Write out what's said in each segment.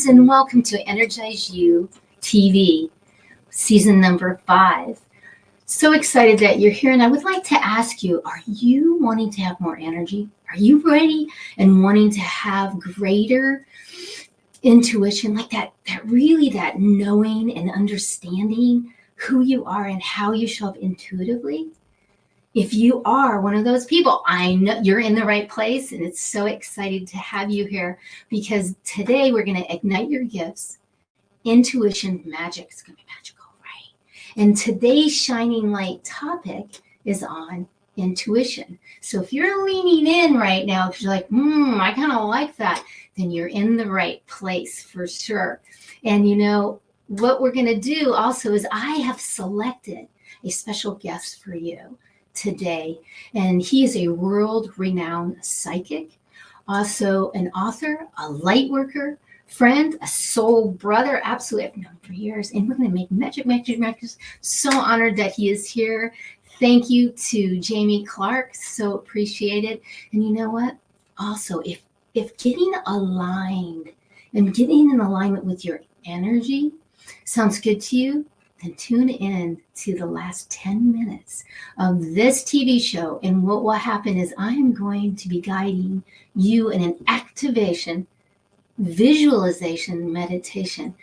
friends, and welcome to Energize You TV, season number 5. So excited that you're here, and I would like to ask you, are you wanting to have more energy? Are you ready and wanting to have greater intuition, like that knowing and understanding who you are and how you show up intuitively? If you are one of those people, I know you're in the right place, and it's so excited to have you here because today we're going to ignite your gifts. Intuition magic is going to be magical, right? And today's shining light topic is on intuition. So if you're leaning in right now, because you're like, I kind of like that, then you're in the right place for sure. And you know, what we're going to do also is I have selected a special guest for you today, and he is a world-renowned psychic, also an author, a light worker, friend, a soul brother. Absolutely, I've known him for years, and we're going to make magic. So honored that he is here. Thank you to Jamie Clark, so appreciate it. And you know what? Also, if getting aligned and getting in alignment with your energy sounds good to you, then tune in to the last 10 minutes of this TV show. And what will happen is I am going to be guiding you in an activation, visualization, meditation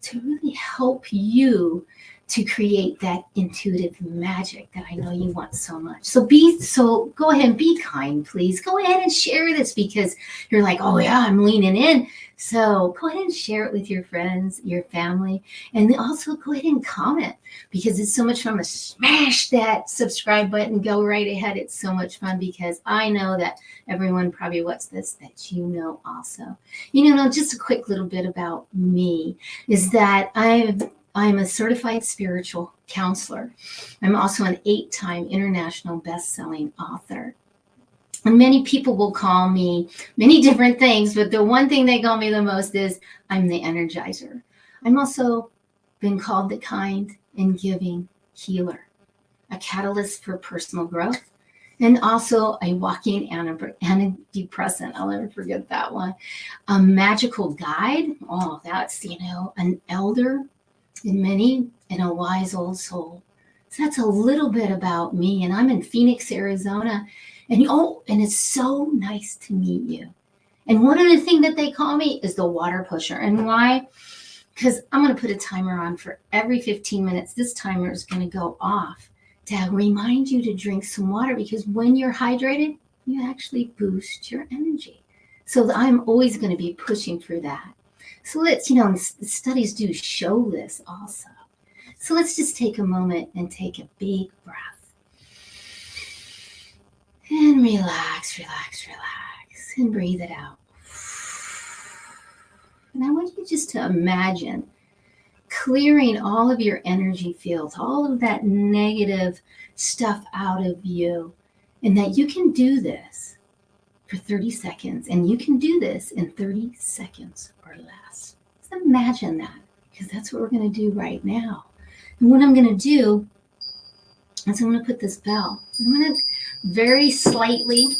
to really help you to create that intuitive magic that I know you want so much. So go ahead and be kind, please. Go ahead and share this because you're like, oh yeah, I'm leaning in. So go ahead and share it with your friends, your family, and also go ahead and comment because it's so much fun to smash that subscribe button. Go right ahead. It's so much fun because I know that everyone probably watches this that you know also. You know, just a quick little bit about me is that I'm a certified spiritual counselor. I'm also an 8-time international best-selling author. And many people will call me many different things, but the one thing they call me the most is I'm the energizer. I'm also been called the kind and giving healer, a catalyst for personal growth, and also a walking antidepressant. I'll never forget that one. A magical guide. Oh, that's, an elder in a wise old soul. So that's a little bit about me, and I'm in Phoenix, Arizona. And it's so nice to meet you. And one of the things that they call me is the water pusher. And why? Because I'm going to put a timer on for every 15 minutes. This timer is going to go off to remind you to drink some water, because when you're hydrated, you actually boost your energy. So I'm always going to be pushing for that. So let's, the studies do show this also. So let's just take a moment and take a big breath. And relax, and breathe it out. And I want you just to imagine clearing all of your energy fields, all of that negative stuff out of you, and that you can do this for 30 seconds, and you can do this in 30 seconds or less. Just imagine that, because that's what we're going to do right now. And what I'm going to do is I'm going to put this bell. I'm going to very slightly,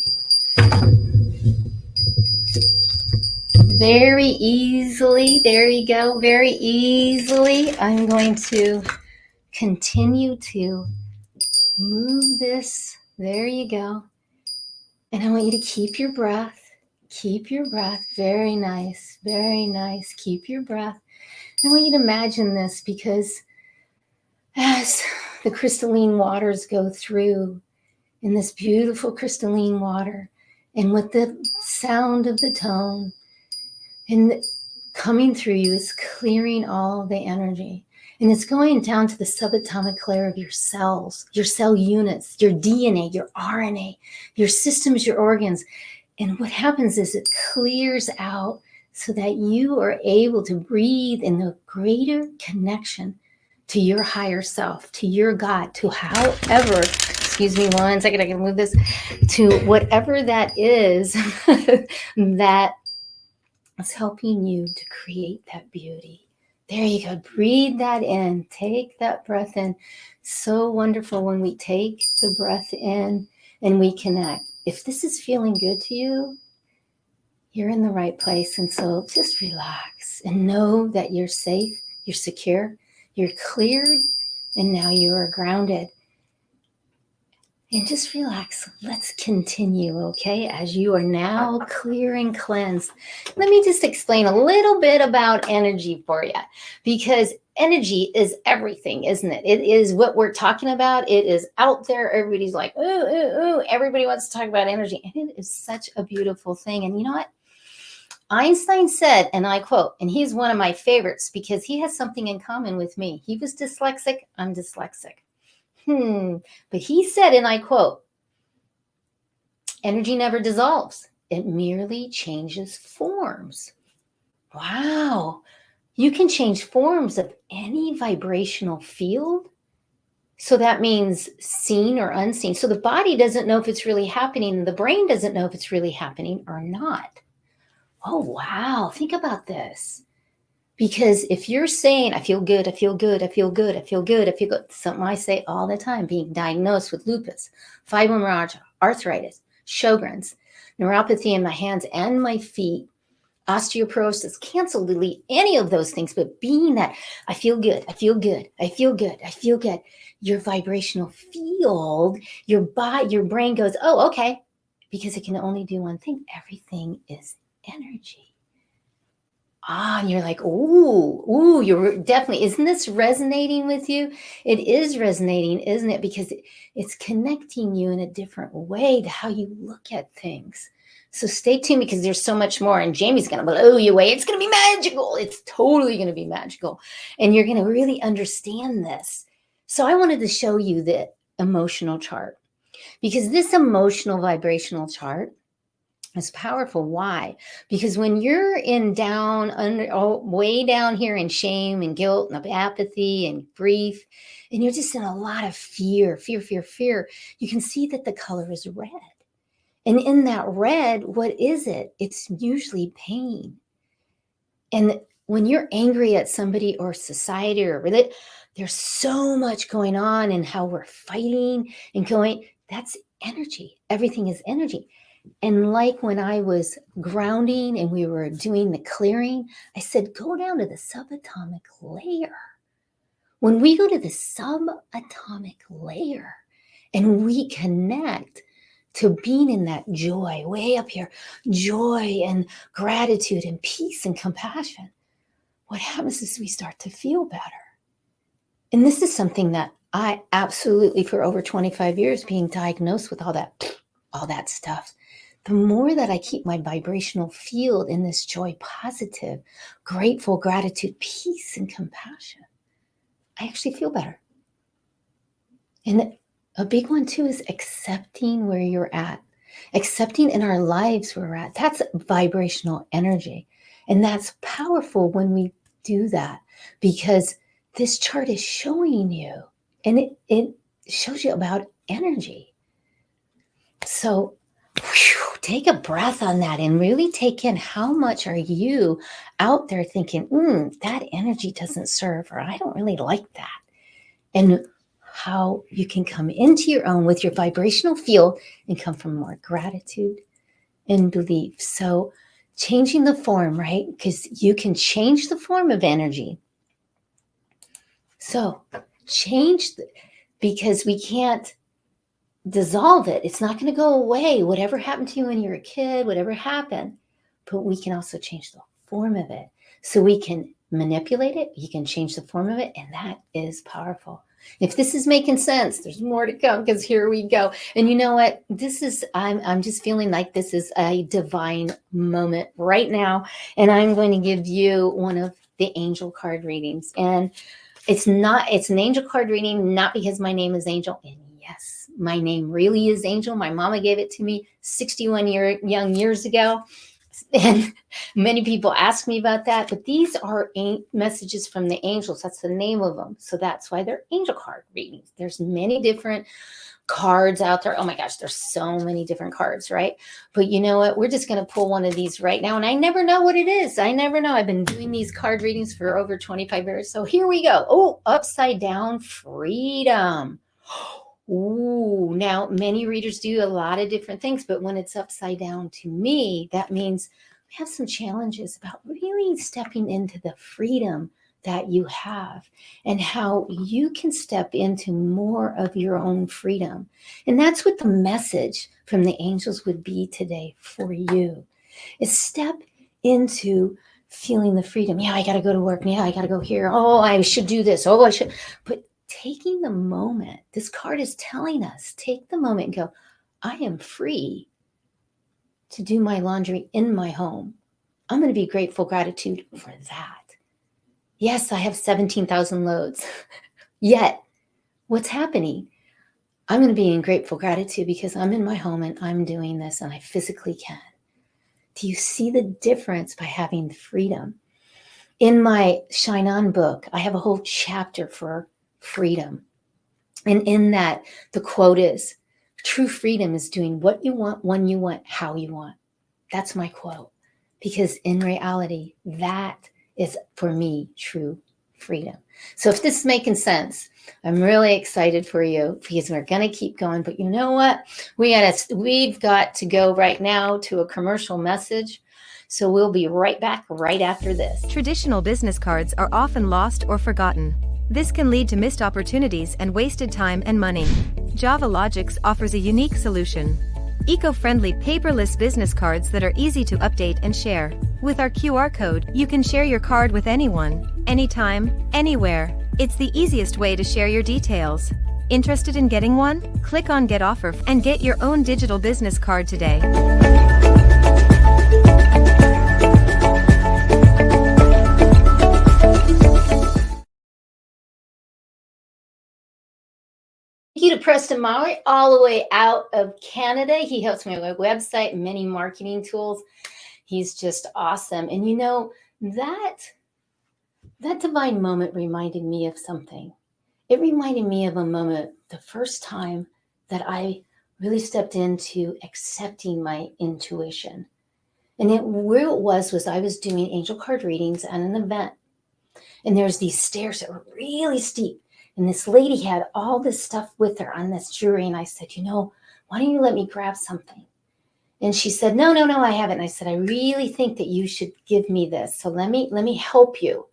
very easily, there you go, very easily, I'm going to continue to move this. There you go. And I want you to keep your breath. Keep your breath. Very nice. Very nice. Keep your breath. I want you to imagine this, because as the crystalline waters go through in this beautiful crystalline water, and with the sound of the tone and coming through you, is clearing all the energy. And it's going down to the subatomic layer of your cells, your cell units, your DNA, your RNA, your systems, your organs. And what happens is it clears out so that you are able to breathe in the greater connection to your higher self, to your God, to however, excuse me one second, I can move this, to whatever that is that is helping you to create that beauty. There you go. Breathe that in. Take that breath in. So wonderful when we take the breath in and we connect. If this is feeling good to you, you're in the right place. And so just relax. relax and know that you're safe, you're secure, you're cleared, and now you are grounded. And just relax. Let's continue, okay? As you are now clear and cleansed. Let me just explain a little bit about energy for you, because energy is everything, isn't it? It is what we're talking about. It is out there. Everybody's like, ooh, ooh, ooh. Everybody wants to talk about energy. And it is such a beautiful thing. And you know what? Einstein said, and I quote, and he's one of my favorites because he has something in common with me. He was dyslexic. I'm dyslexic. But he said, and I quote, energy never dissolves. It merely changes forms. Wow. You can change forms of any vibrational field. So that means seen or unseen. So the body doesn't know if it's really happening, and the brain doesn't know if it's really happening or not. Oh, wow. Think about this. Because if you're saying, I feel good, I feel good, I feel good, I feel good, I feel good, something I say all the time, being diagnosed with lupus, fibromyalgia, arthritis, Sjogren's, neuropathy in my hands and my feet, osteoporosis, cancel, delete, any of those things, but being that I feel good, I feel good, I feel good, I feel good, your vibrational field, your body, your brain goes, oh, okay, because it can only do one thing. Everything is energy. And you're like, ooh, you're definitely, isn't this resonating with you? It is resonating, isn't it? Because it's connecting you in a different way to how you look at things. So stay tuned, because there's so much more, and Jamie's going to blow you away. It's going to be magical. It's totally going to be magical. And you're going to really understand this. So I wanted to show you the emotional chart, because this emotional vibrational chart is powerful. Why? Because when you're in down, way down here in shame and guilt and apathy and grief, and you're just in a lot of fear, you can see that the color is red. And in that red, what is it? It's usually pain. And when you're angry at somebody or society or religion, there's so much going on in how we're fighting and going. That's energy. Everything is energy. And like when I was grounding and we were doing the clearing, I said, go down to the subatomic layer. When we go to the subatomic layer and we connect to being in that joy, way up here, joy and gratitude and peace and compassion, what happens is we start to feel better. And this is something that I absolutely, for over 25 years, being diagnosed with all that stuff, the more that I keep my vibrational field in this joy, positive, grateful, gratitude, peace, and compassion, I actually feel better. And a big one too is accepting where you're at, accepting in our lives where we're at. That's vibrational energy. And that's powerful when we do that, because this chart is showing you, and it shows you about energy. So take a breath on that and really take in how much are you out there thinking, that energy doesn't serve, or I don't really like that. And how you can come into your own with your vibrational field and come from more gratitude and belief. So changing the form, right? Because you can change the form of energy. So because we can't dissolve it. It's not going to go away. Whatever happened to you when you were a kid, whatever happened, but we can also change the form of it. So we can manipulate it. You can change the form of it. And that is powerful. If this is making sense, there's more to come, because here we go. And you know what? I'm just feeling like this is a divine moment right now. And I'm going to give you one of the angel card readings. And it's an angel card reading, not because my name is Angel. And yes, my name really is Angel. My mama gave it to me 61 years ago. And many people ask me about that, but these are messages from the angels. That's the name of them. So that's why they're angel card readings. There's many different cards out there. Oh my gosh, there's so many different cards, right? But you know what? We're just going to pull one of these right now. And I never know what it is. I never know. I've been doing these card readings for over 25 years. So here we go. Oh, upside down freedom. Ooh, now many readers do a lot of different things, but when it's upside down, to me, that means we have some challenges about really stepping into the freedom that you have and how you can step into more of your own freedom. And that's what the message from the angels would be today for you, is step into feeling the freedom. Yeah, I got to go to work. Yeah, I got to go here. Oh, I should do this. Oh, I should. But taking the moment, this card is telling us, take the moment and go, I am free to do my laundry in my home. I'm going to be grateful, gratitude for that. Yes, I have 17,000 loads. Yet, what's happening? I'm going to be in grateful gratitude because I'm in my home and I'm doing this and I physically can. Do you see the difference by having freedom? In my Shine On book, I have a whole chapter for freedom. And in that, the quote is, true freedom is doing what you want, when you want, how you want. That's my quote. Because in reality, that is, for me, true freedom. So if this is making sense, I'm really excited for you because we're going to keep going. But you know what? We've got to go right now to a commercial message. So we'll be right back right after this. Traditional business cards are often lost or forgotten. This can lead to missed opportunities and wasted time and money. Java Logics offers a unique solution. Eco-friendly paperless business cards that are easy to update and share. With our QR code, you can share your card with anyone, anytime, anywhere. It's the easiest way to share your details. Interested in getting one? Click on Get Offer and get your own digital business card today. Thank you to Preston Maury, all the way out of Canada. He helps me with my website and many marketing tools. He's just awesome. And you know, that divine moment reminded me of something. It reminded me of a moment, the first time that I really stepped into accepting my intuition. And where it was I was doing angel card readings at an event. And there's these stairs that were really steep. And this lady had all this stuff with her on this jewelry. And I said, you know, why don't you let me grab something? And she said, no, I haven't. And I said, I really think that you should give me this. So let me help you.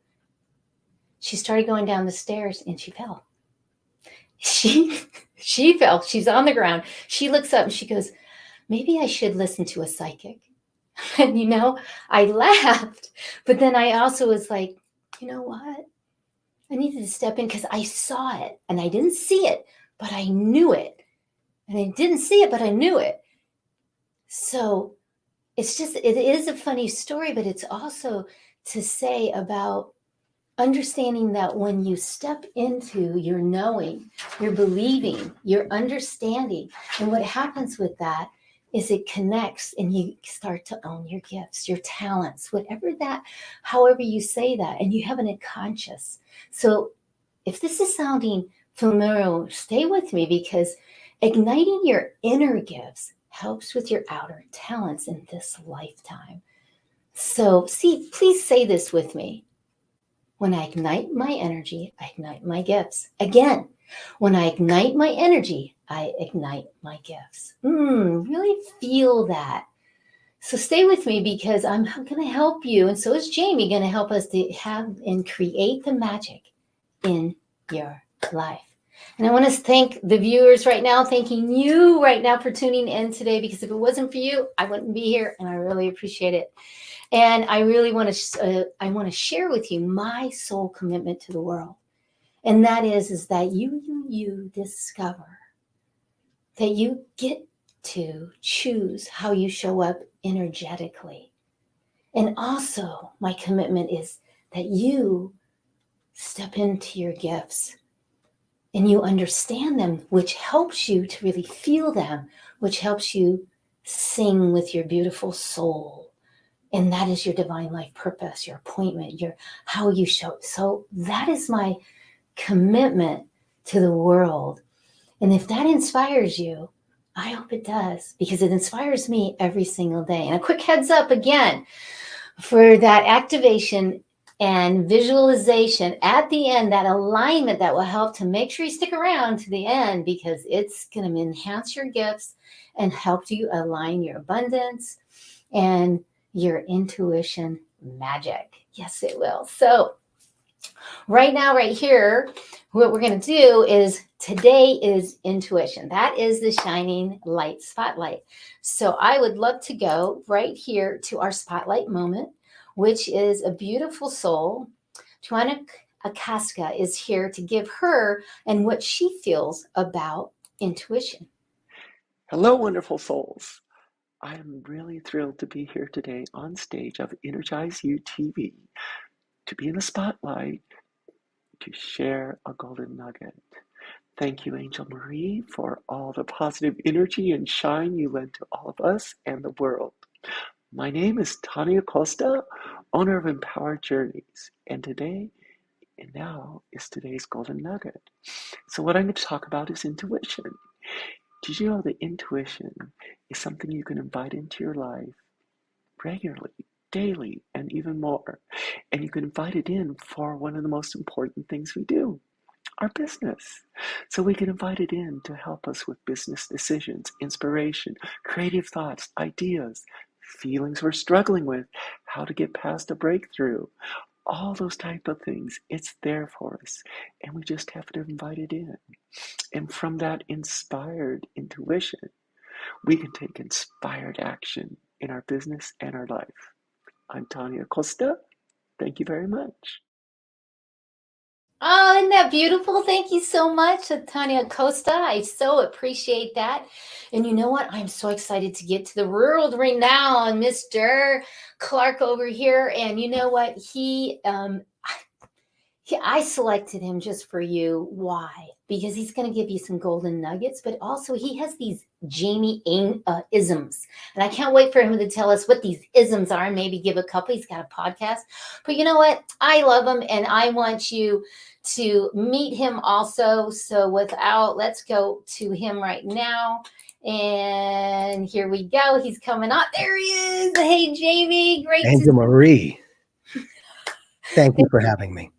She started going down the stairs and she fell. She fell. She's on the ground. She looks up and she goes, maybe I should listen to a psychic. And, you know, I laughed. But then I also was like, you know what? I needed to step in because I saw it and I didn't see it, but I knew it. And I didn't see it, but I knew it. So it is a funny story, but it's also to say about understanding that when you step into your knowing, your believing, your understanding, and what happens with that is it connects and you start to own your gifts, your talents, whatever that, however you say that, and you have an unconscious. So if this is sounding familiar, stay with me because igniting your inner gifts helps with your outer talents in this lifetime. So please say this with me. When I ignite my energy, I ignite my gifts. Again, when I ignite my energy, I ignite my gifts. Really feel that. So stay with me because I'm going to help you. And so is Jamie going to help us to have and create the magic in your life. And I want to thank the viewers right now, thanking you right now for tuning in today, because if it wasn't for you, I wouldn't be here. And I really appreciate it. And I really want to share with you my soul commitment to the world. And that is that you discover that you get to choose how you show up energetically. And also my commitment is that you step into your gifts and you understand them, which helps you to really feel them, which helps you sing with your beautiful soul. And that is your divine life purpose, your appointment, your how you show. So that is my commitment to the world. And if that inspires you, I hope it does, because it inspires me every single day. And a quick heads up again for that activation and visualization at the end, that alignment that will help to make sure you stick around to the end, because it's going to enhance your gifts and help you align your abundance and your intuition magic. Yes, it will. So right now, right here, what we're going to do is today is intuition. That is the shining light spotlight. So I would love to go right here to our spotlight moment, which is a beautiful soul. Joanna Akaska is here to give her and what she feels about intuition. Hello, wonderful souls. I am really thrilled to be here today on stage of EnergizeUtv, to be in the spotlight, to share a golden nugget. Thank you, Angel Marie, for all the positive energy and shine you lend to all of us and the world. My name is Tanya Costa, owner of Empowered Journeys, and now is today's golden nugget. So what I'm going to talk about is intuition. Did you know that intuition is something you can invite into your life regularly, daily, and even more? And you can invite it in for one of the most important things we do, our business. So we can invite it in to help us with business decisions, inspiration, creative thoughts, ideas, feelings we're struggling with, how to get past a breakthrough, all those type of things. It's there for us, and we just have to invite it in. And from that inspired intuition, we can take inspired action in our business and our life. I'm Tanya Costa. Thank you very much. Oh, isn't that beautiful? Thank you so much, Tanya Costa. I so appreciate that. And you know what? I'm so excited to get to the world renowned Mr. Clark over here. And you know what? I selected him just for you. Why? Because he's going to give you some golden nuggets, but also he has these Jamie isms. And I can't wait for him to tell us what these isms are and maybe give a couple. He's got a podcast. But you know what? I love him and I want you to meet him also. So let's go to him right now. And here we go. He's coming on. There he is. Hey, Jamie. Great to see you. Marie. Thank you for having me.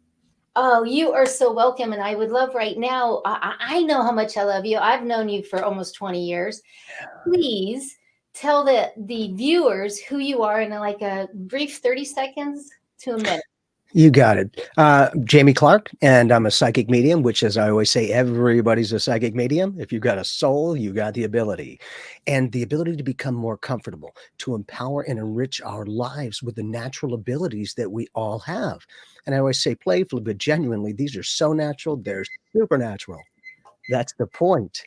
Oh, you are so welcome. And I would love right now, I know how much I love you. I've known you for almost 20 years. Please tell the viewers who you are in like a brief 30 seconds to a minute. You got it. Jamie Clark, and I'm a psychic medium, which, as I always say, everybody's a psychic medium. If you've got a soul, you got the ability. And the ability to become more comfortable, to empower and enrich our lives with the natural abilities that we all have. And I always say playfully, but genuinely, these are so natural, they're supernatural. That's the point.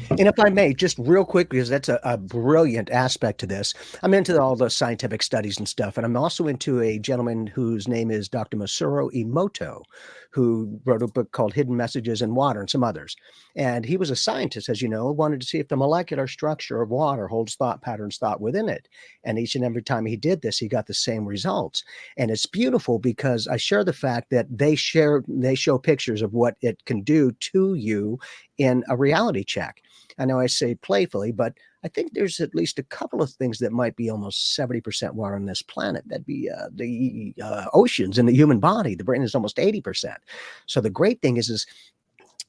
And if I may, just real quick, because that's a brilliant aspect to this, I'm into all the scientific studies and stuff, and I'm also into a gentleman whose name is Dr. Masaru Emoto, who wrote a book called Hidden Messages in Water and some others. And he was a scientist, as you know, wanted to see if the molecular structure of water holds thought patterns thought within it. And each and every time he did this, he got the same results. And it's beautiful because I share the fact that they show pictures of what it can do to you in a reality check. I know I say playfully, but I think there's at least a couple of things that might be almost 70% water on this planet. That'd be the oceans and the human body. The brain is almost 80%. So the great thing is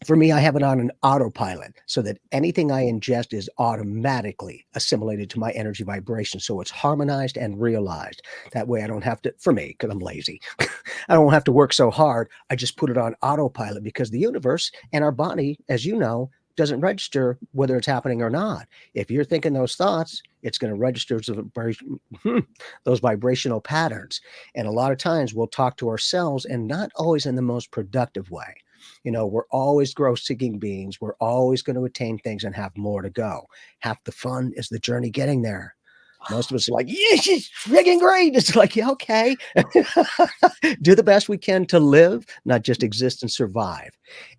for me, I have it on an autopilot so that anything I ingest is automatically assimilated to my energy vibration. So it's harmonized and realized. That way I don't have to, for me, because I'm lazy, I don't have to work so hard. I just put it on autopilot because the universe and our body, as you know, doesn't register whether it's happening or not. If you're thinking those thoughts, it's going to register those vibrational patterns. And a lot of times we'll talk to ourselves and not always in the most productive way. You know, we're always growth-seeking beings. We're always going to attain things and have more to go. Half the fun is the journey getting there. Most of us are like, yeah, she's friggin' great. It's like, yeah, okay. Do the best we can to live, not just exist and survive.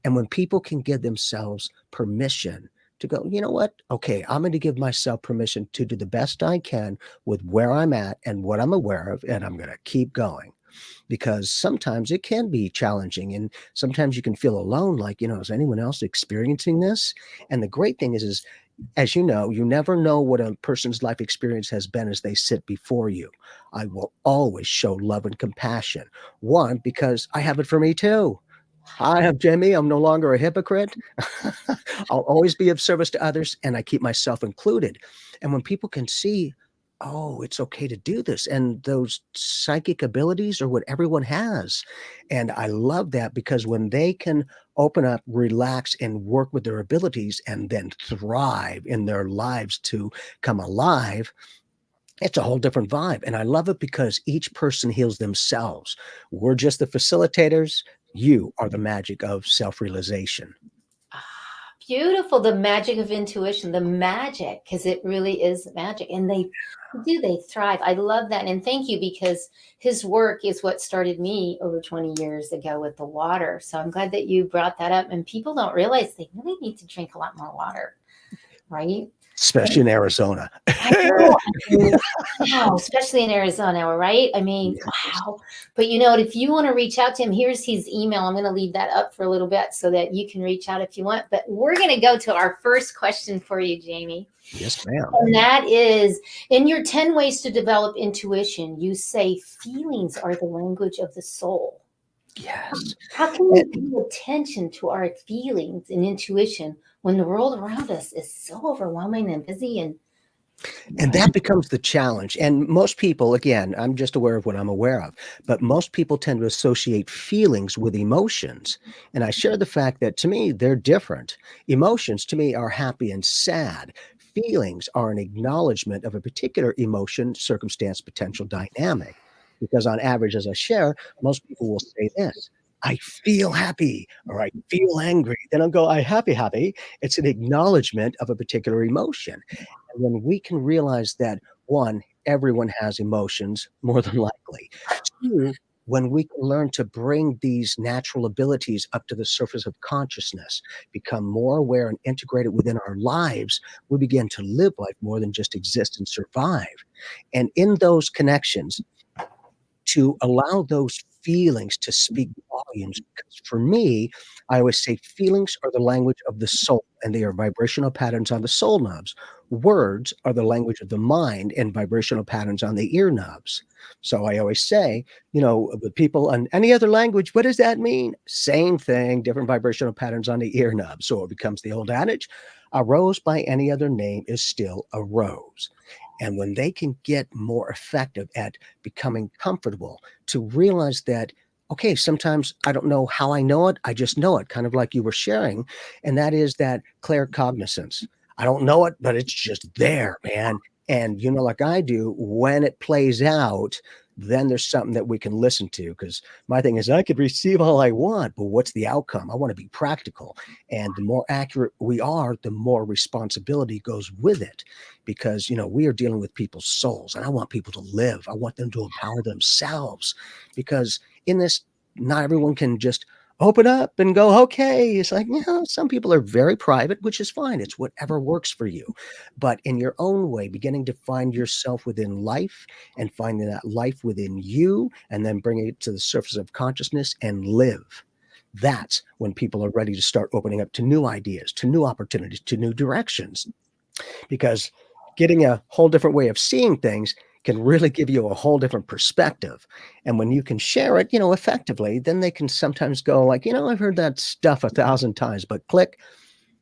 And when people can give themselves permission to go, you know what? Okay, I'm going to give myself permission to do the best I can with where I'm at and what I'm aware of, and I'm going to keep going. Because sometimes it can be challenging and sometimes you can feel alone, like, you know, is anyone else experiencing this? And the great thing is, as you know, you never know what a person's life experience has been as they sit before you. I will always show love and compassion. One, because I have it for me too. Hi, I'm Jamie. I'm no longer a hypocrite. I'll always be of service to others, and I keep myself included. And when people can see, oh, it's okay to do this, and those psychic abilities are what everyone has. And I love that because when they can open up, relax, and work with their abilities and then thrive in their lives to come alive, it's a whole different vibe. And I love it because each person heals themselves. We're just the facilitators. You are the magic of self-realization. Beautiful. The magic of intuition, the magic, because it really is magic. And they thrive. I love that. And thank you, because his work is what started me over 20 years ago with the water. So I'm glad that you brought that up. And people don't realize they really need to drink a lot more water, right? Especially in Arizona. I know. I mean, wow, especially in Arizona, right? I mean, Yes. wow. But you know what? If you want to reach out to him, here's his email. I'm going to leave that up for a little bit so that you can reach out if you want. But we're going to go to our first question for you, Jamie. Yes, ma'am. And that is, in your 10 ways to develop intuition, you say feelings are the language of the soul. Yes. How can we pay attention to our feelings and intuition when the world around us is so overwhelming and busy? And that becomes the challenge. And most people, again, I'm just aware of what I'm aware of, but most people tend to associate feelings with emotions. And I share the fact that to me, they're different. Emotions to me are happy and sad. Feelings are an acknowledgement of a particular emotion, circumstance, potential dynamic. Because on average, as I share, most people will say this: I feel happy or I feel angry. They don't go, I happy. It's an acknowledgement of a particular emotion. And when we can realize that, one, everyone has emotions, more than likely. Two, when we can learn to bring these natural abilities up to the surface of consciousness, become more aware and integrate it within our lives, we begin to live life more than just exist and survive. And in those connections, to allow those feelings to speak volumes. Because for me, I always say feelings are the language of the soul, and they are vibrational patterns on the soul knobs. Words are the language of the mind and vibrational patterns on the ear knobs. So I always say, the people on any other language, what does that mean? Same thing, different vibrational patterns on the ear knobs. So it becomes the old adage, a rose by any other name is still a rose. And when they can get more effective at becoming comfortable to realize that, okay, sometimes I don't know how I know it. I just know it, kind of like you were sharing. And that is that claircognizance. I don't know it, but it's just there, man. And like I do, when it plays out, then there's something that we can listen to. Because my thing is, I could receive all I want, but what's the outcome? I want to be practical. And the more accurate we are, the more responsibility goes with it. Because, we are dealing with people's souls, and I want people to live. I want them to empower themselves, because in this, not everyone can just open up and go, okay. It's like, some people are very private, which is fine. It's whatever works for you. But in your own way, beginning to find yourself within life and finding that life within you, and then bringing it to the surface of consciousness and live. That's when people are ready to start opening up to new ideas, to new opportunities, to new directions. Because getting a whole different way of seeing things can really give you a whole different perspective. And when you can share it, effectively, then they can sometimes go like, I've heard that stuff 1,000 times, but click,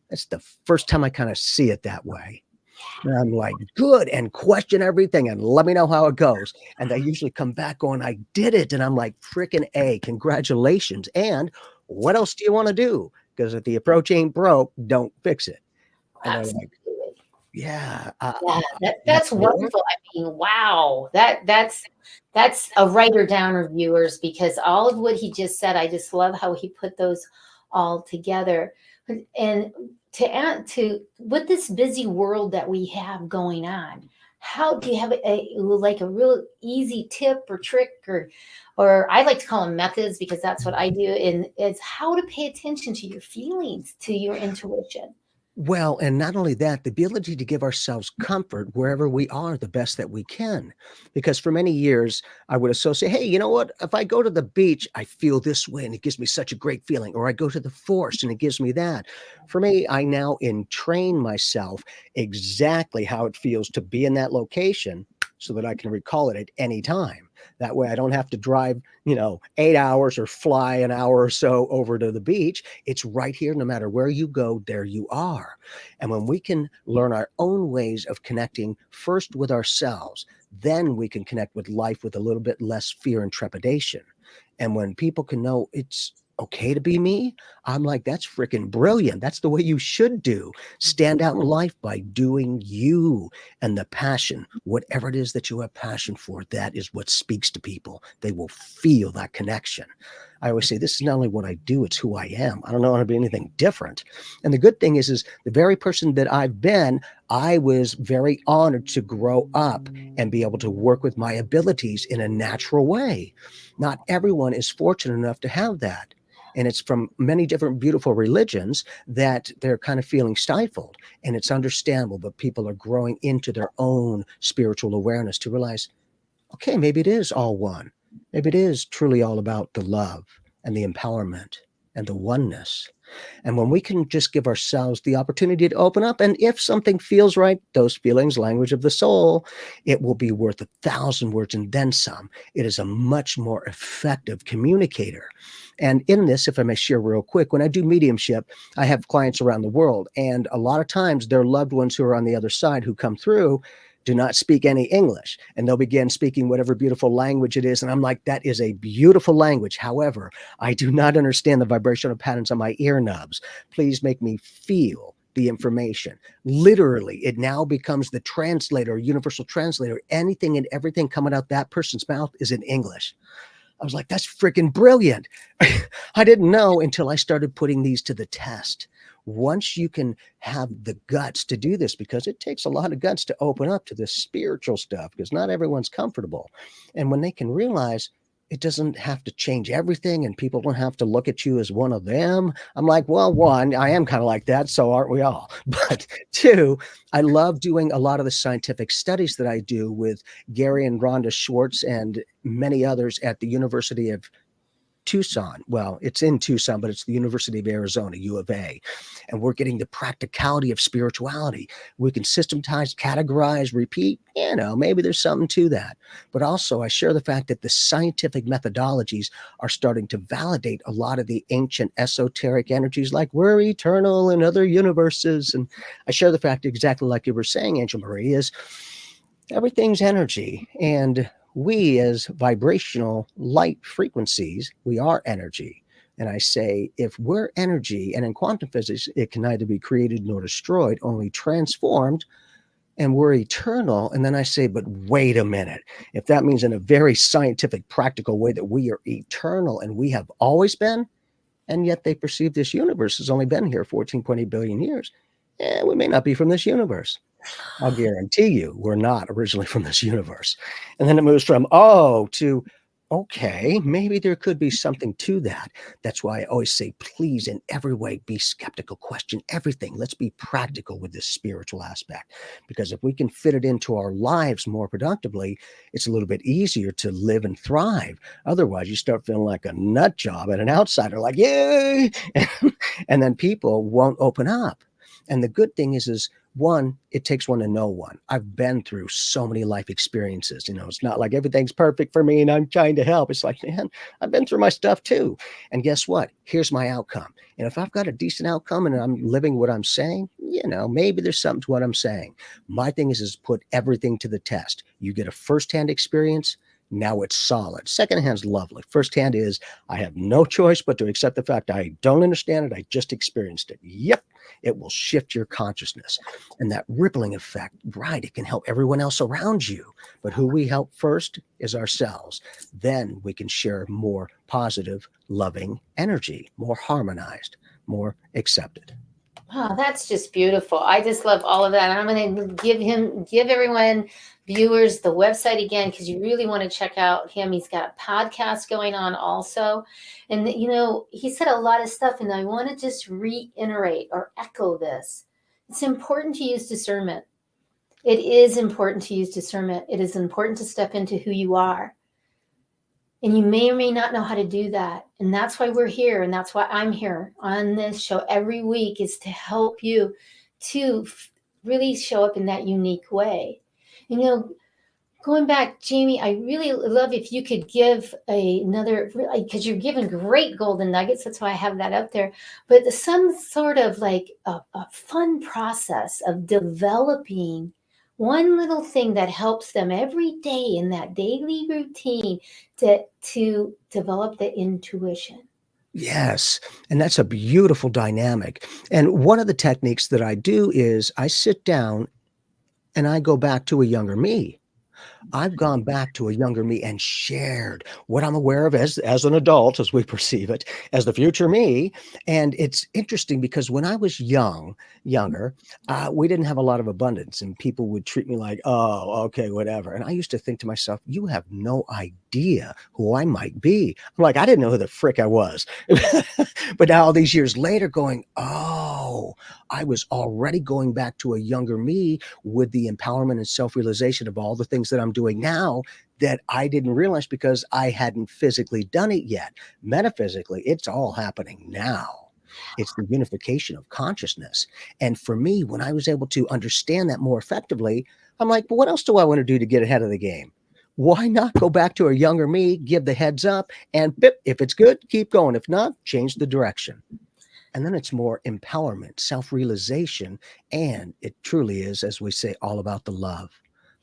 that's the first time I kind of see it that way. And I'm like, good, and question everything and let me know how it goes. And they usually come back going, I did it. And I'm like, freaking A, congratulations. And what else do you want to do? Because if the approach ain't broke, don't fix it. And they're like, yeah, That's wonderful. I mean, wow, that's a writer downer, viewers, because all of what he just said, I just love how he put those all together. And to add to with this busy world that we have going on, how do you have a real easy tip or trick, or I like to call them methods, because that's what I do, and it's how to pay attention to your feelings, to your intuition. Well, and not only that, the ability to give ourselves comfort wherever we are the best that we can. Because for many years, I would associate, hey, you know what? If I go to the beach, I feel this way and it gives me such a great feeling. Or I go to the forest and it gives me that. For me, I now entrain myself exactly how it feels to be in that location so that I can recall it at any time. That way I don't have to drive, 8 hours or fly an hour or so over to the beach. It's right here. No matter where you go, there you are. And when we can learn our own ways of connecting first with ourselves, then we can connect with life with a little bit less fear and trepidation. And when people can know it's okay to be me, I'm like, that's freaking brilliant. That's the way you should do. Stand out in life by doing you, and the passion, whatever it is that you have passion for, that is what speaks to people. They will feel that connection. I always say, this is not only what I do, it's who I am. I don't know how to be anything different. And the good thing is the very person that I've been, I was very honored to grow up and be able to work with my abilities in a natural way. Not everyone is fortunate enough to have that. And it's from many different beautiful religions that they're kind of feeling stifled. And it's understandable, but people are growing into their own spiritual awareness to realize, okay, maybe it is all one. Maybe it is truly all about the love and the empowerment and the oneness. And when we can just give ourselves the opportunity to open up, and if something feels right, those feelings, language of the soul, it will be worth 1,000 words and then some. It is a much more effective communicator. And in this, if I may share real quick, when I do mediumship, I have clients around the world, and a lot of times their loved ones who are on the other side who come through do not speak any English, and they'll begin speaking whatever beautiful language it is. And I'm like, that is a beautiful language. However, I do not understand the vibrational patterns on my ear nubs. Please make me feel the information. Literally, it now becomes the translator, universal translator. Anything and everything coming out that person's mouth is in English. I was like, that's freaking brilliant. I didn't know until I started putting these to the test. Once you can have the guts to do this, because it takes a lot of guts to open up to this spiritual stuff, because not everyone's comfortable. And when they can realize it doesn't have to change everything and people don't have to look at you as one of them. I'm like, well, one, I am kind of like that. So aren't we all? But two, I love doing a lot of the scientific studies that I do with Gary and Rhonda Schwartz and many others at the University of Tucson. Well, it's in Tucson, but it's the University of Arizona, U of A. And we're getting the practicality of spirituality. We can systematize, categorize, repeat. Maybe there's something to that. But also I share the fact that the scientific methodologies are starting to validate a lot of the ancient esoteric energies, like we're eternal in other universes. And I share the fact exactly like you were saying, Angel Marie, is everything's energy. And we as vibrational light frequencies, we are energy. And I say, if we're energy, and in quantum physics, it can neither be created nor destroyed, only transformed, and we're eternal. And then I say, but wait a minute. If that means in a very scientific, practical way that we are eternal and we have always been, and yet they perceive this universe has only been here 14.8 billion years, we may not be from this universe. I'll guarantee you we're not originally from this universe. And then it moves from, to, okay, maybe there could be something to that. That's why I always say, please, in every way, be skeptical, question everything. Let's be practical with this spiritual aspect. Because if we can fit it into our lives more productively, it's a little bit easier to live and thrive. Otherwise, you start feeling like a nut job and an outsider, like, yay! And then people won't open up. And the good thing is one, it takes one to know one. I've been through so many life experiences. It's not like everything's perfect for me and I'm trying to help. It's like, man, I've been through my stuff too. And guess what? Here's my outcome. And if I've got a decent outcome and I'm living what I'm saying, maybe there's something to what I'm saying. My thing is put everything to the test. You get a firsthand experience. Now it's solid. Secondhand's lovely. Firsthand is, I have no choice but to accept the fact I don't understand it. I just experienced it. Yep. It will shift your consciousness. And that rippling effect, right, it can help everyone else around you. But who we help first is ourselves. Then we can share more positive, loving energy, more harmonized, more accepted. Wow, that's just beautiful. I just love all of that. And I'm going to give everyone, viewers, the website again, because you really want to check out him. He's got a podcast going on also. And, he said a lot of stuff, and I want to just reiterate or echo this. It's important to use discernment. It is important to use discernment. It is important to step into who you are. And you may or may not know how to do that. And that's why we're here. And that's why I'm here on this show every week, is to help you to really show up in that unique way. Going back, Jamie, I really love if you could give another, because you're giving great golden nuggets. That's why I have that up there. But some sort of like a fun process of developing one little thing that helps them every day in that daily routine to develop the intuition. Yes. And that's a beautiful dynamic. And one of the techniques that I do is I sit down and I go back to a younger me. I've gone back to a younger me and shared what I'm aware of as an adult, as we perceive it, as the future me. And it's interesting because when I was younger, we didn't have a lot of abundance, and people would treat me like, oh, okay, whatever. And I used to think to myself, you have no idea who I might be. I'm like, I didn't know who the frick I was. But now all these years later going, oh, I was already going back to a younger me with the empowerment and self-realization of all the things that I'm doing now that I didn't realize because I hadn't physically done it yet. Metaphysically, it's all happening now. It's the unification of consciousness. And for me, when I was able to understand that more effectively, I'm like, well, what else do I want to do to get ahead of the game? Why not go back to a younger me, give the heads up, and if it's good, keep going. If not, change the direction. And then it's more empowerment, self-realization, and it truly is, as we say, all about the love.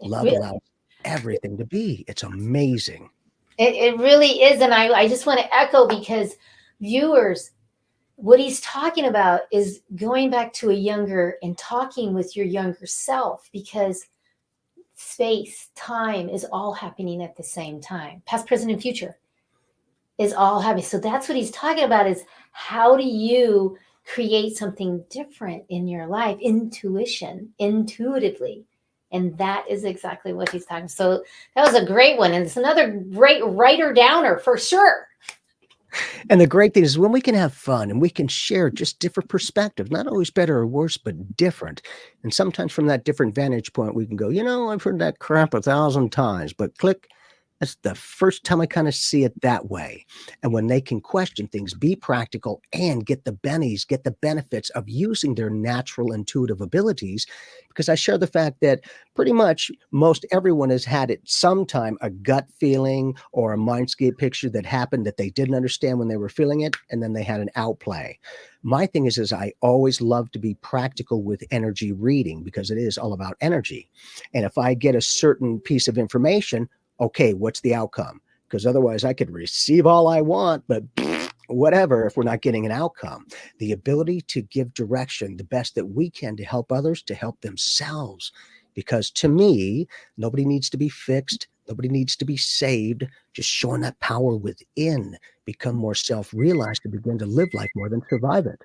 Love allows everything to be. It's amazing. It really is. And I just want to echo, because viewers, what he's talking about is going back to a younger and talking with your younger self, because space, time is all happening at the same time. Past, present, and future is all happening. So that's what he's talking about, is how do you create something different in your life? Intuitively. And that is exactly what he's talking. So that was a great one. And it's another great writer downer for sure. And the great thing is when we can have fun and we can share just different perspectives, not always better or worse, but different. And sometimes from that different vantage point, we can go, I've heard that crap 1,000 times, but click. That's the first time I kind of see it that way. And when they can question things, be practical, and get the benefits of using their natural intuitive abilities, because I share the fact that pretty much most everyone has had at some time a gut feeling or a mindscape picture that happened that they didn't understand when they were feeling it, and then they had an outplay. My thing is I always love to be practical with energy reading, because it is all about energy. And if I get a certain piece of information, okay, what's the outcome? Because otherwise I could receive all I want, but whatever, if we're not getting an outcome. The ability to give direction the best that we can to help others, to help themselves. Because to me, nobody needs to be fixed. Nobody needs to be saved. Just showing that power within, become more self-realized, to begin to live life more than survive it.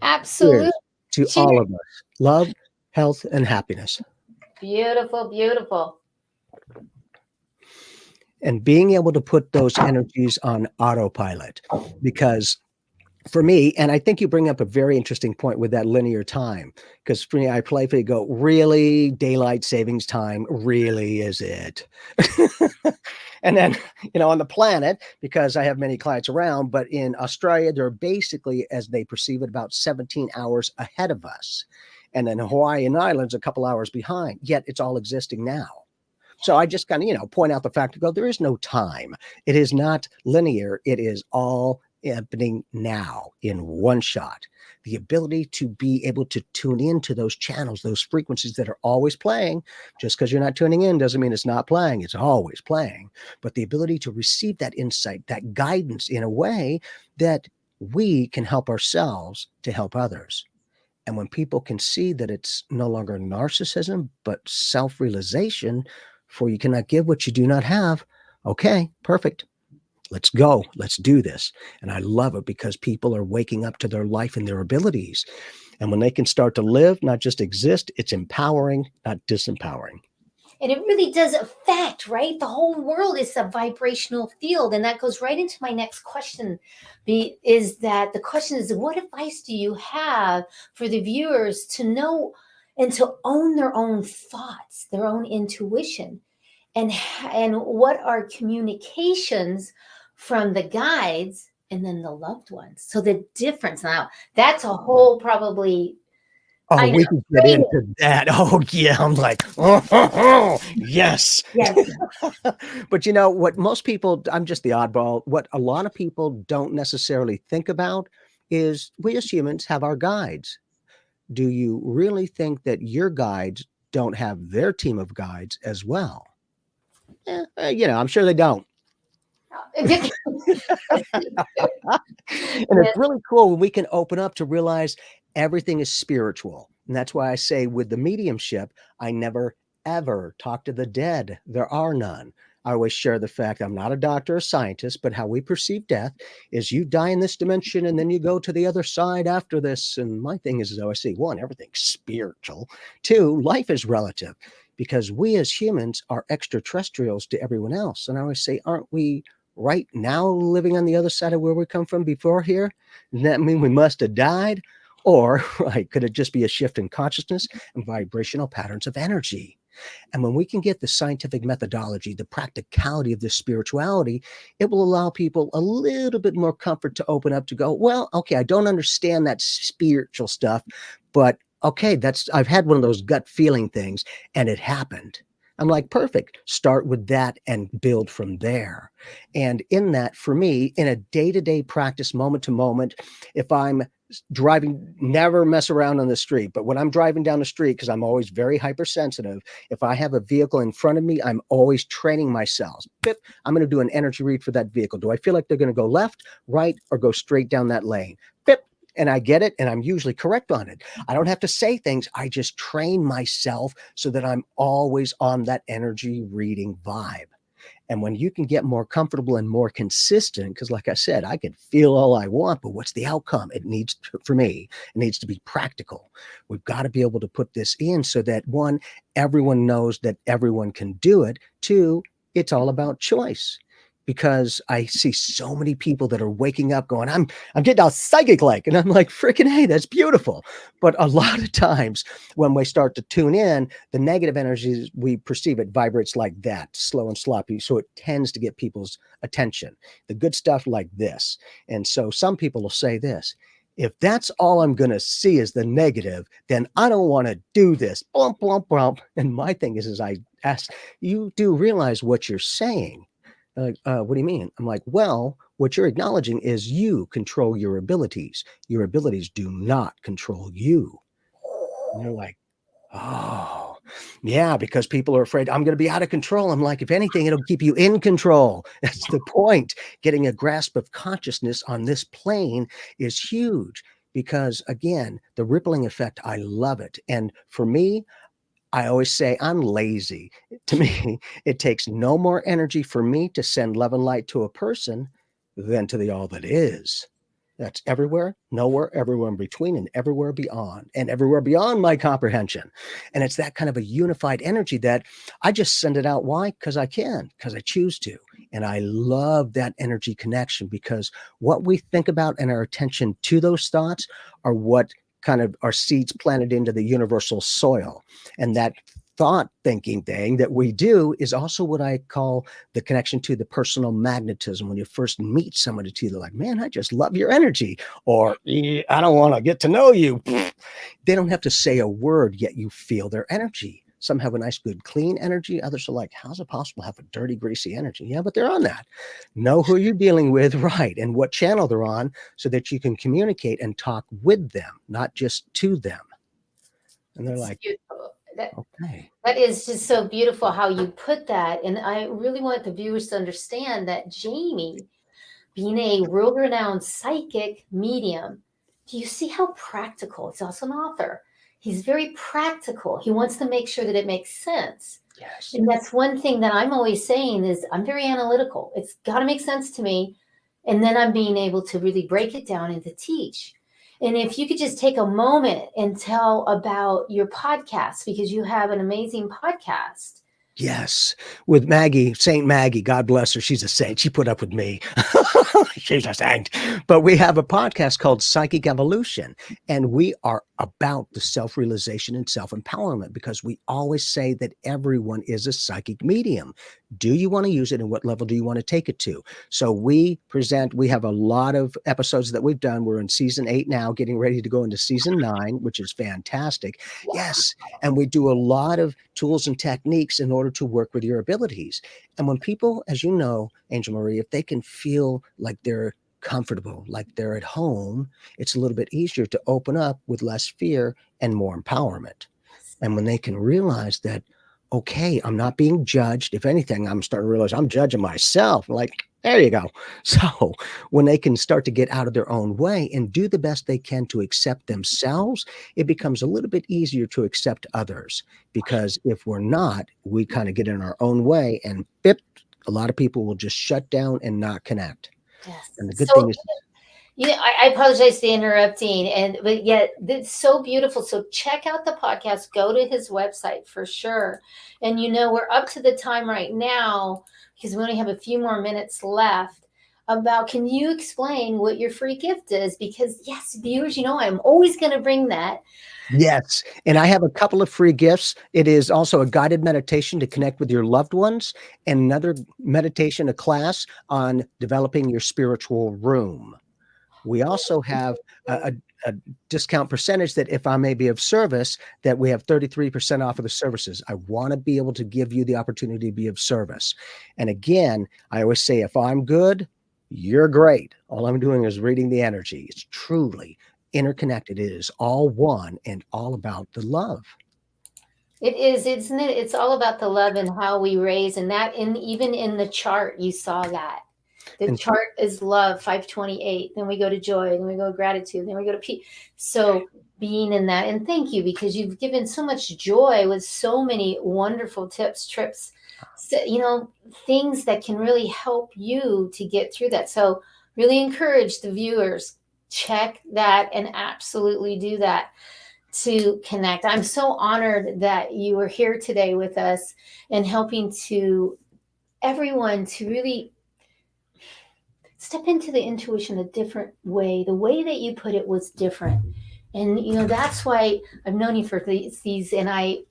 Absolutely. Cheers to all of us. Love, health, and happiness. Beautiful, beautiful. And being able to put those energies on autopilot, because for me, and I think you bring up a very interesting point with that linear time, because for me, I playfully go, really, daylight savings time, really is it? And then, on the planet, because I have many clients around, but in Australia, they're basically, as they perceive it, about 17 hours ahead of us. And then Hawaii and Islands, a couple hours behind, yet it's all existing now. So I just kind of, point out the fact, there is no time. It is not linear. It is all happening now in one shot. The ability to be able to tune into those channels, those frequencies that are always playing. Just because you're not tuning in doesn't mean it's not playing. It's always playing. But the ability to receive that insight, that guidance in a way that we can help ourselves to help others. And when people can see that it's no longer narcissism, but self-realization, for you cannot give what you do not have. Okay, perfect. Let's go. Let's do this. And I love it, because people are waking up to their life and their abilities. And when they can start to live, not just exist, it's empowering, not disempowering. And it really does affect, right? The whole world is a vibrational field. And that goes right into my next question, is that the question is, what advice do you have for the viewers to know and to own their own thoughts, their own intuition? And what are communications from the guides and then the loved ones? So the difference, now that's a whole probably Oh, I know. we can get Bring it. into that. Oh, yeah. I'm like, oh, yes. Yes. But you know what most people, I'm just the oddball. What a lot of people don't necessarily think about is we as humans have our guides. Do you really think that your guides don't have their team of guides as well? I'm sure they don't. Yes. And it's really cool when we can open up to realize everything is spiritual. And that's why I say with the mediumship, I never ever talk to the dead. There are none. I always share the fact I'm not a doctor or scientist, but how we perceive death is you die in this dimension and then you go to the other side after this. And my thing is, though, I see one, everything's spiritual. Two, life is relative because we as humans are extraterrestrials to everyone else. And I always say, aren't we right now living on the other side of where we come from before here? Doesn't that mean we must have died? Or, right, could it just be a shift in consciousness and vibrational patterns of energy? And when we can get the scientific methodology, the practicality of this spirituality, it will allow people a little bit more comfort to open up to go, well, okay, I don't understand that spiritual stuff, but okay, I've had one of those gut feeling things and it happened. I'm like, perfect. Start with that and build from there. And in that, for me, in a day-to-day practice, moment to moment, if I'm driving, never mess around on the street, but when I'm driving down the street, because I'm always very hypersensitive, if I have a vehicle in front of me, I'm always training myself. Bip, I'm going to do an energy read for that vehicle. Do I feel like they're going to go left, right, or go straight down that lane? Bip. And I get it, and I'm usually correct on it. I don't have to say things. I just train myself so that I'm always on that energy reading vibe. And when you can get more comfortable and more consistent, because like I said, I can feel all I want, but what's the outcome? It needs, for me, it needs to be practical. We've got to be able to put this in so that one, everyone knows that everyone can do it. Two, it's all about choice. Because I see so many people that are waking up going, I'm getting all psychic like, and I'm like, freaking, hey, that's beautiful. But a lot of times when we start to tune in, the negative energies, we perceive it vibrates like that, slow and sloppy. So it tends to get people's attention. The good stuff like this. And so some people will say this, if that's all I'm going to see is the negative, then I don't want to do this. Blump, blump, blump. And my thing is I ask, you do realize what you're saying. Like, what do you mean? I'm like, well, what you're acknowledging is you control your abilities. Your abilities do not control you. And they're like, oh, yeah, because people are afraid I'm going to be out of control. I'm like, if anything, it'll keep you in control. That's the point. Getting a grasp of consciousness on this plane is huge because, again, the rippling effect, I love it. And for me, I always say I'm lazy. To me, it takes no more energy for me to send love and light to a person than to the all that is. That's everywhere, nowhere, everywhere in between, and everywhere beyond my comprehension. And it's that kind of a unified energy that I just send it out. Why? Because I can, because I choose to. And I love that energy connection because what we think about and our attention to those thoughts are what kind of are seeds planted into the universal soil. And that thought thinking thing that we do is also what I call the connection to the personal magnetism. When you first meet somebody, they're like, man, I just love your energy. Or I don't want to get to know you. They don't have to say a word, yet you feel their energy. Some have a nice, good, clean energy. Others are like, how's it possible to have a dirty, greasy energy? Yeah, but they're on that. Know who you're dealing with, right, and what channel they're on so that you can communicate and talk with them, not just to them. And they're like, okay. That is just so beautiful how you put that. And I really want the viewers to understand that Jamie, being a world-renowned psychic medium, do you see how practical? He's also an author. He's very practical. He wants to make sure that it makes sense. Yes. And that's one thing that I'm always saying is I'm very analytical. It's got to make sense to me. And then I'm being able to really break it down and to teach. And if you could just take a moment and tell about your podcast, because you have an amazing podcast. Yes, with Maggie, Saint Maggie, God bless her. She's a saint. She put up with me. She's a saint. But we have a podcast called Psychic Evolution, and we are about the self-realization and self-empowerment, because we always say that everyone is a psychic medium. Do you want to use it, and what level do you want to take it to? So we have a lot of episodes that we've done. We're in season 8 now, getting ready to go into season 9, which is fantastic. Yes. And we do a lot of tools and techniques in order to work with your abilities. And when people, as you know, Angel Marie, if they can feel like they're comfortable, like they're at home, it's a little bit easier to open up with less fear and more empowerment. And when they can realize that, okay, I'm not being judged. If anything, I'm starting to realize I'm judging myself. Like, there you go. So when they can start to get out of their own way and do the best they can to accept themselves, it becomes a little bit easier to accept others. Because if we're not, we kind of get in our own way, and a lot of people will just shut down and not connect. Yes. And the good thing is, I apologize for interrupting, but yet it's so beautiful. So check out the podcast, go to his website for sure. And we're up to the time right now, because we only have a few more minutes left. Can you explain what your free gift is? Because yes, viewers, I'm always going to bring that. Yes. And I have a couple of free gifts. It is also a guided meditation to connect with your loved ones, and another meditation, a class on developing your spiritual room. We also have a discount percentage that if I may be of service, that we have 33% off of the services. I want to be able to give you the opportunity to be of service. And again, I always say, if I'm good, you're great. All I'm doing is reading the energy. It's truly interconnected. It is all one and all about the love. It is, isn't it? It's all about the love and how we raise, and that even in the chart, you saw that. The chart is love, 528. Then we go to joy, then we go to gratitude, then we go to peace. So being in that, and thank you, because you've given so much joy with so many wonderful tips, trips, things that can really help you to get through that. So really encourage the viewers, check that and absolutely do that to connect. I'm so honored that you were here today with us and helping to everyone to really step into the intuition a different way. The way that you put it was different. And, that's why I've known you for these, and I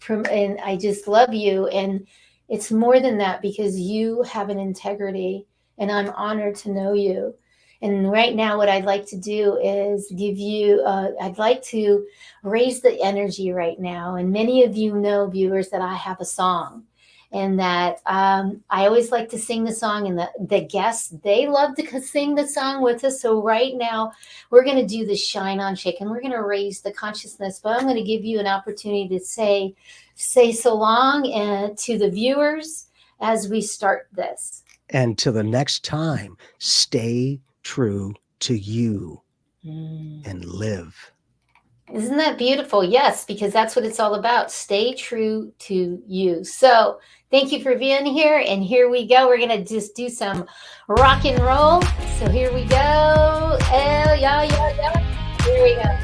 just love you. And it's more than that, because you have an integrity, and I'm honored to know you. And right now, what I'd like to do is give you, I'd like to raise the energy right now. And many of you know, viewers, that I have a song, and that I always like to sing the song, and the guests, they love to sing the song with us. So right now, we're going to do the Shine On Shake, and we're going to raise the consciousness. But I'm going to give you an opportunity to say so long and to the viewers as we start this. And till the next time, stay true to you and live. Isn't that beautiful? Yes, because that's what it's all about. Stay true to you. So thank you for being here. And here we go. We're going to just do some rock and roll. So here we go. Here we go.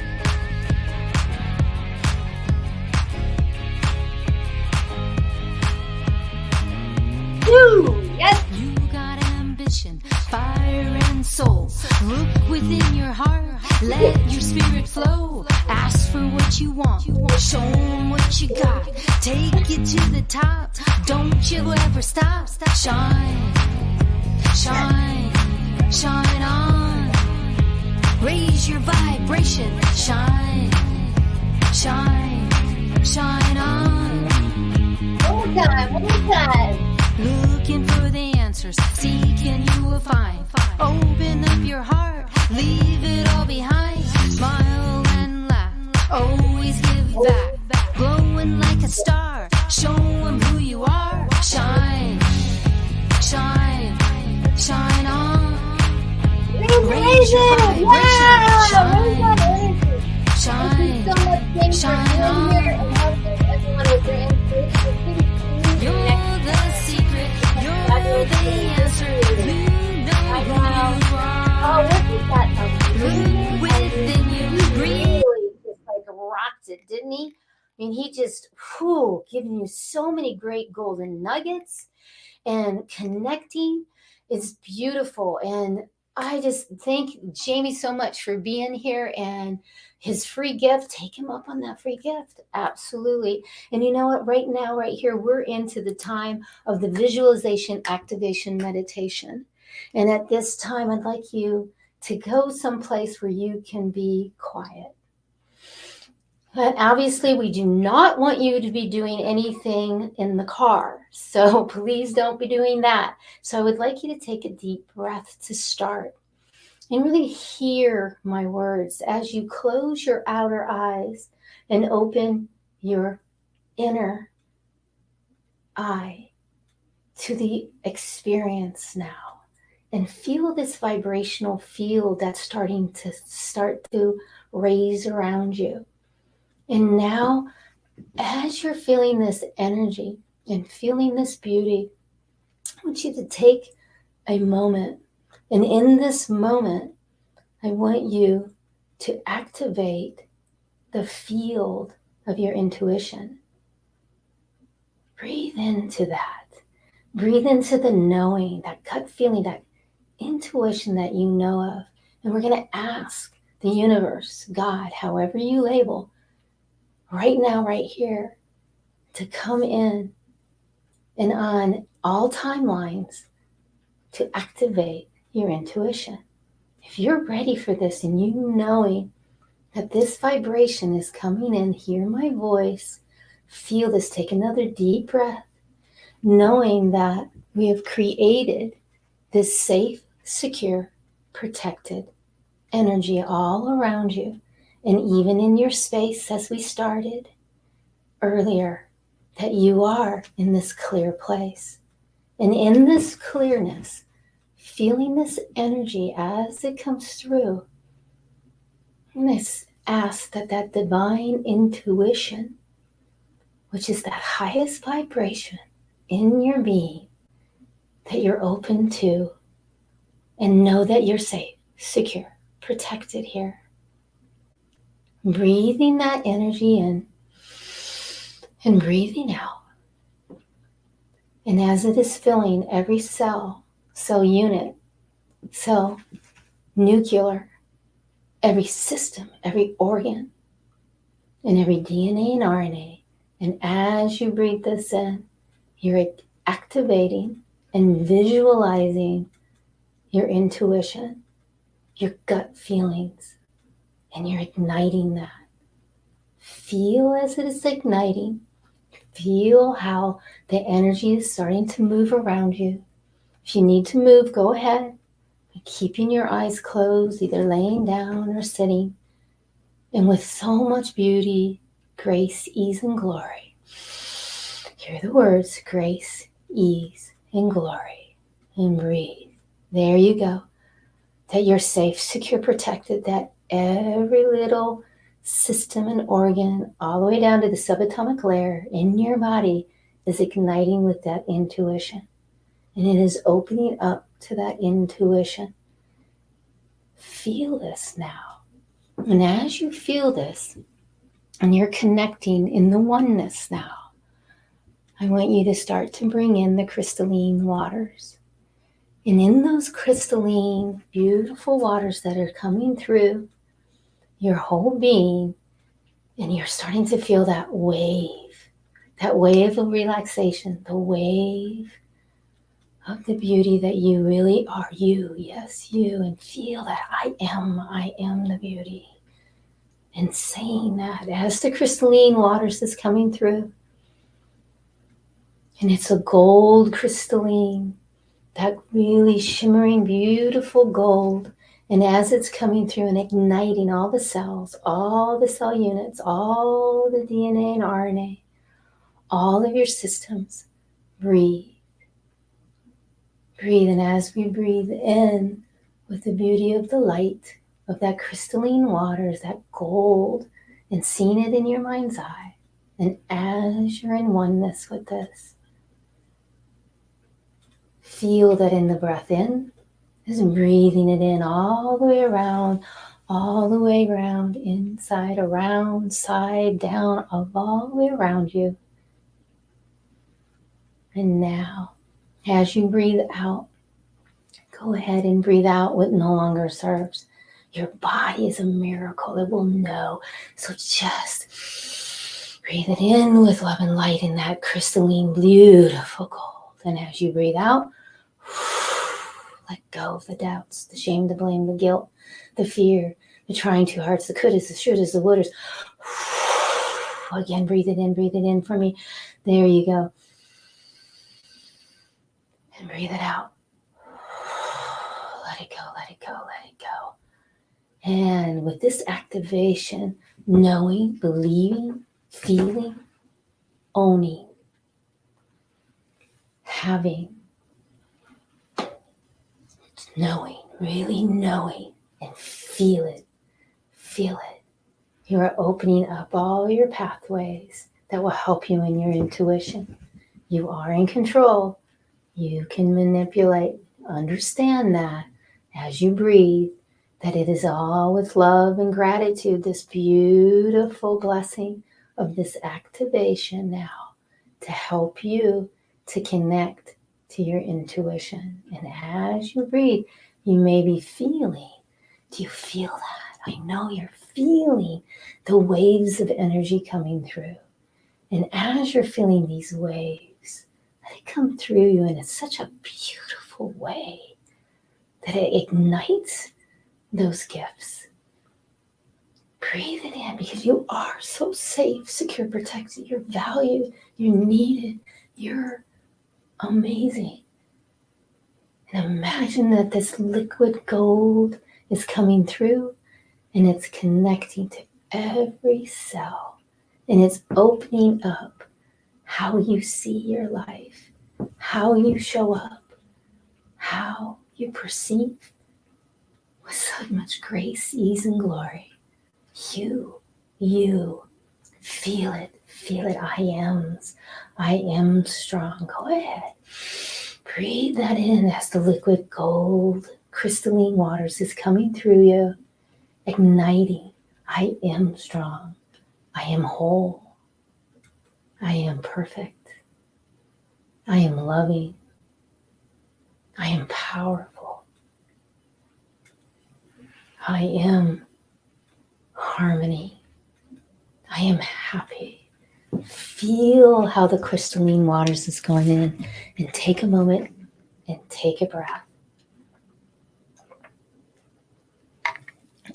Woo! Yes. You got ambition, fire and soul. Look within your heart, let your spirit flow. Ask for what you want, show them what you got. Take it to the top, don't you ever stop. Shine, shine, shine on. Raise your vibration, shine, shine, shine on. One more time. Looking for the answers, seeking you will find. Open up your heart, leave it all behind. Smile and laugh, always give back. Glowing like a star, show them who you are. Shine, shine, shine on. Raise your vibration, shine, shine, shine on. You're the secret, you're the answer. You know who you are. Look within you, breathe. Really just rocked it, didn't he? I mean, he just, giving you so many great golden nuggets, and connecting is beautiful. And I just thank Jamie so much for being here, and his free gift. Take him up on that free gift. Absolutely. And you know what? Right now, right here, we're into the time of the visualization activation meditation. And at this time, I'd like you to go someplace where you can be quiet. And obviously, we do not want you to be doing anything in the car. So please don't be doing that. So I would like you to take a deep breath to start and really hear my words as you close your outer eyes and open your inner eye to the experience now. And feel this vibrational field that's starting to raise around you. And now, as you're feeling this energy and feeling this beauty, I want you to take a moment. And in this moment, I want you to activate the field of your intuition. Breathe into that. Breathe into the knowing, that gut feeling, that intuition that you know of. And we're going to ask the universe, God, however you label, right now, right here, to come in and on all timelines to activate your intuition. If you're ready for this and you knowing that this vibration is coming in, hear my voice, feel this, take another deep breath, knowing that we have created this safe, secure, protected energy all around you. And even in your space, as we started earlier, that you are in this clear place. And in this clearness, feeling this energy as it comes through, I'm going to ask that divine intuition, which is that highest vibration in your being, that you're open to, and know that you're safe, secure, protected here. Breathing that energy in and breathing out. And as it is filling every cell unit, cell, nuclear, every system, every organ, and every DNA and RNA. And as you breathe this in, you're activating and visualizing your intuition, your gut feelings, and you're igniting that. Feel as it is igniting. Feel how the energy is starting to move around you. If you need to move, go ahead. Keeping your eyes closed, either laying down or sitting. And with so much beauty, grace, ease, and glory. Hear the words, grace, ease, and glory. And breathe. There you go. That you're safe, secure, protected. That every little system and organ, all the way down to the subatomic layer in your body, is igniting with that intuition. And it is opening up to that intuition. Feel this now. And as you feel this, and you're connecting in the oneness now, I want you to start to bring in the crystalline waters. And in those crystalline, beautiful waters that are coming through your whole being, and you're starting to feel that wave of relaxation, the wave of the beauty that you really are, you, yes, you, and feel that I am the beauty. And saying that as the crystalline waters is coming through, and it's a gold crystalline, that really shimmering, beautiful gold. And as it's coming through and igniting all the cells, all the cell units, all the DNA and RNA, all of your systems, breathe. Breathe, and as we breathe in with the beauty of the light, of that crystalline waters, that gold, and seeing it in your mind's eye, and as you're in oneness with this, feel that in the breath in, is breathing it in all the way around, inside, around, side, down, all the way around you. And now, as you breathe out, Go ahead and breathe out what no longer serves. Your body is a miracle. It will know. So just breathe it in with love and light in that crystalline, beautiful gold. And as you breathe out, let go of the doubts, the shame, the blame, the guilt, the fear, the trying too hard, the couldas, the shouldas, the wouldas. Again, breathe it in for me. There you go. And breathe it out. Let it go, let it go, let it go. And with this activation, knowing, believing, feeling, owning, having, knowing, really knowing, and feel it. Feel it. You are opening up all your pathways that will help you in your intuition. You are in control. You can manipulate. Understand that as you breathe, that it is all with love and gratitude, this beautiful blessing of this activation now to help you to connect to your intuition. And as you breathe, you may be feeling, do you feel that? I know you're feeling the waves of energy coming through. And as you're feeling these waves, let it come through you in such a beautiful way that it ignites those gifts. Breathe it in because you are so safe, secure, protected. You're valued. You're needed. You're amazing. And imagine that this liquid gold is coming through and it's connecting to every cell and it's opening up how you see your life, how you show up, how you perceive with so much grace, ease, and glory. You feel it, I am strong. Go ahead, breathe that in as the liquid gold, crystalline waters is coming through you, igniting. I am strong, I am whole, I am perfect, I am loving, I am powerful, I am harmony, I am happy. Feel how the crystalline waters is going in and take a moment and take a breath.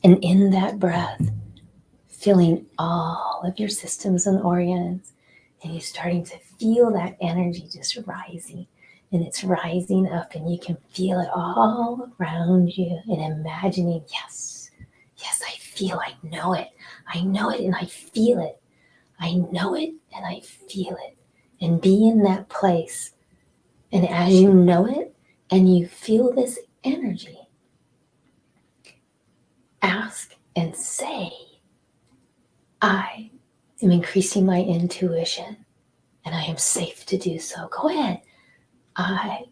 And in that breath, filling all of your systems and organs, and you're starting to feel that energy just rising. And it's rising up and you can feel it all around you and imagining, yes, I know it and I feel it. I know it and I feel it. And be in that place. And as you know it and you feel this energy, ask and say, I am increasing my intuition and I am safe to do so. Go ahead. I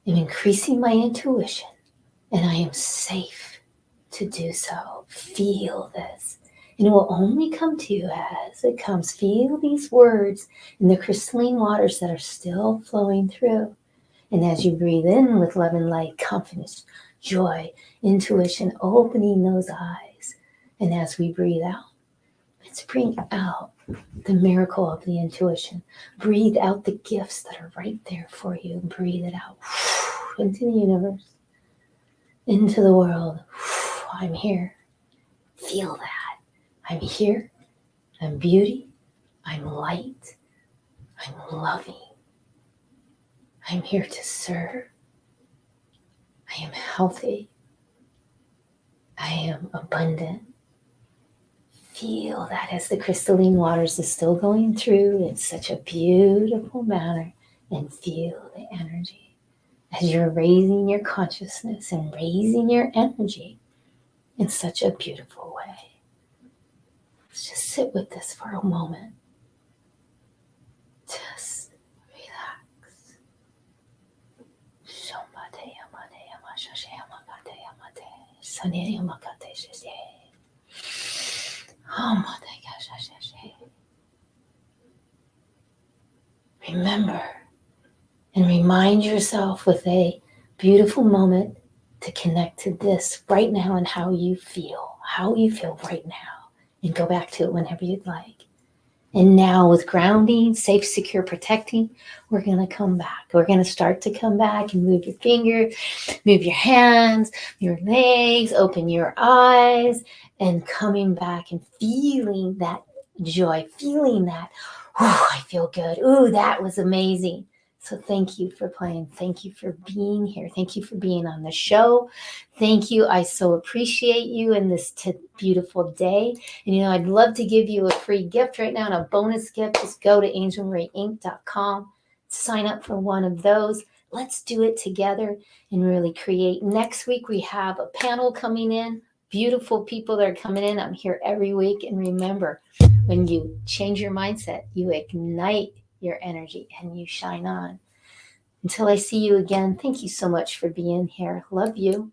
am increasing my intuition and I am safe to do so. Feel this. And it will only come to you as it comes. Feel these words in the crystalline waters that are still flowing through. And as you breathe in with love and light, confidence, joy, intuition, opening those eyes. And as we breathe out, let's bring out the miracle of the intuition. Breathe out the gifts that are right there for you. Breathe it out into the universe, into the world. I'm here. Feel that. I'm here. I'm beauty. I'm light. I'm loving. I'm here to serve. I am healthy. I am abundant. Feel that as the crystalline waters is still going through in such a beautiful manner, and feel the energy as you're raising your consciousness and raising your energy in such a beautiful way. Let's just sit with this for a moment. Just relax. Remember and remind yourself with a beautiful moment to connect to this right now and how you feel right now, and go back to it whenever you'd like. And now with grounding, safe, secure, protecting, we're going to come back. We're going to start to come back and move your fingers, move your hands, your legs, open your eyes, and coming back and feeling that joy, feeling that, I feel good. Ooh, that was amazing. So thank you for playing. Thank you for being here. Thank you for being on the show. Thank you. I so appreciate you in this beautiful day. And I'd love to give you a free gift right now and a bonus gift. Just go to angelmarieinc.com, sign up for one of those. Let's do it together and really create. Next week, we have a panel coming in. Beautiful people that are coming in. I'm here every week. And remember, when you change your mindset, you ignite your energy and you shine on. Until I see you again, thank you so much for being here. Love you.